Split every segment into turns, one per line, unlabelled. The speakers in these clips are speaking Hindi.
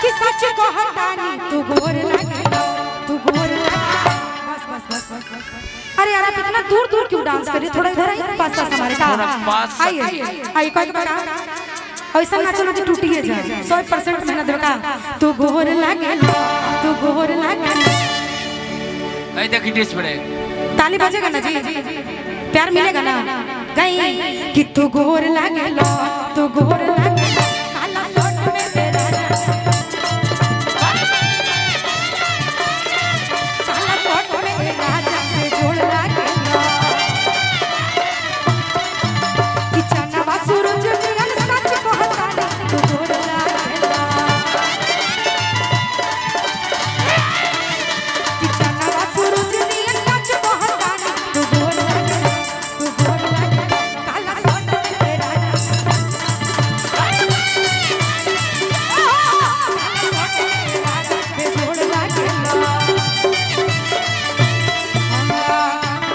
कि सच कहतानी तू गोर लागेला तू गोर लागेला। बस बस बस बस। अरे यार आप इतना दूर दूर क्यों डांस कर रही हो? थोड़ा इधर आइए पास पास हमारे साथ आइए आइए कोई बता ऐसा ना चलो कि टूटी है जाए 100% मेहनत देगा। तू गोर लागेला तू गोर लागेला।
ऐ देखी डिस बड़े
ताली बजेगा ना जी प्यार मिलेगा ना गई कि तू गोर लागेला तू गोर लागेला काला शर्ट में तेरा काला शर्ट में राजा के जोड़ लागेला कि चनवा सूरज नियन सच कहतानी तू गोर लागेला कि चनवा सूरज नियन सच कहतानी तू गोर लागेला तू गोर लागेला काला शर्ट में तेरा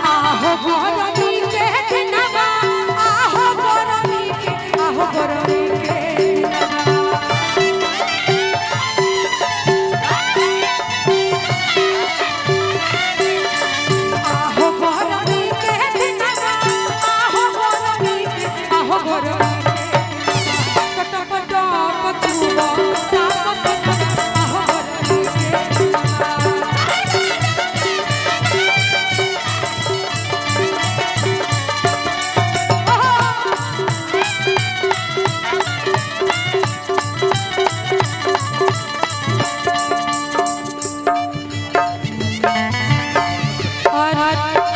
आहो गोरमी के दिनवा आहो गोरमी के आहो गोरमी के दिनवा आहो गोरमी के कट पचुवा ताप से आहो गोरमी और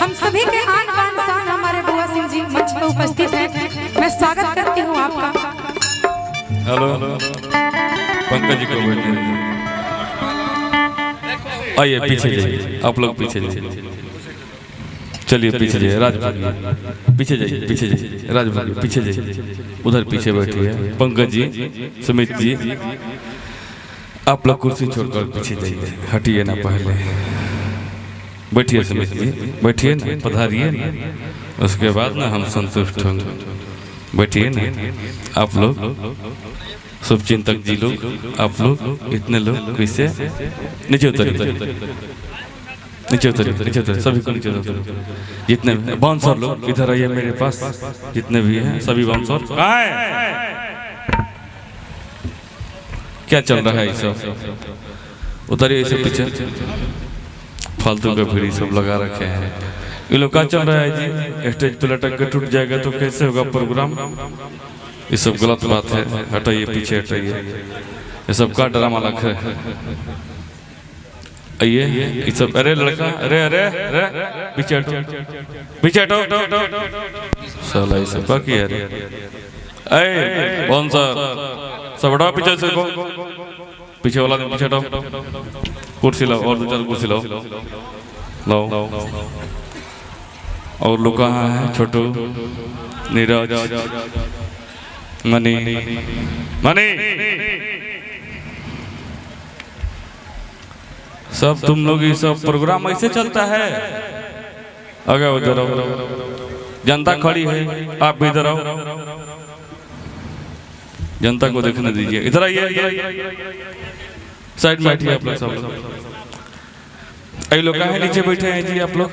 हम सभी के आन बान शान हमारे बुआ सिंह जी मंच पर उपस्थित हैं। मैं स्वागत करती हूँ आपका।
हेलो पंकज जी को बैठिए आइए पीछे जाइए आप लोग पीछे जाइए चलिए पीछे जाइए राज पीछे जाइए राज पीछे जाइए उधर पीछे बैठिए पंकज जी सुमित जी आप लोग कुर्सी छोड़कर पीछे जाइए हटिए ना पहले बैठिए सुमित जी बैठिए ना पधारिए ना उसके बाद ना हम संतुष्ट होंगे बैठिए ना आप लोग शुभचिंतक जी लोग आप लोग इतने लोग कैसे नीचे उतरिए सभी को नीचे उतरिए जितने बाउंसर लोग इधर आइए मेरे पास जितने भी हैं सभी बाउंसर क्या चल रहा है ये सब उतरिए इसे पीछे फालतू का भीड़ सब लगा रखे हैं ये लोग क्या चल रहा है जी स्टेज पे लटक के टूट जाएगा तो कैसे होगा प्रोग्राम ये सब गलत बात है हटाइए पीछे हटाइए ये सब का ड्रामा लगा है आइए ये सब अरे लड़का अरे अरे अरे पीछे हटो साला ये सब बाकी है अरे कौन सा सब हटाओ पीछे से पीछे वाला पीछे हटाओ कुर्सी लाओ और 2-4 कुर्सी लाओ और लोग कहाँ हैं छोटू नीरज मनी सब तुम लोग ये सब प्रोग्राम ऐसे चलता है आगे उधर आओ जनता खड़ी है आप भी इधर आओ जनता को देखने दीजिए इधर आइए साइड में बैठिए आप लोग सब लोग नीचे बैठे हैं जी आप लोग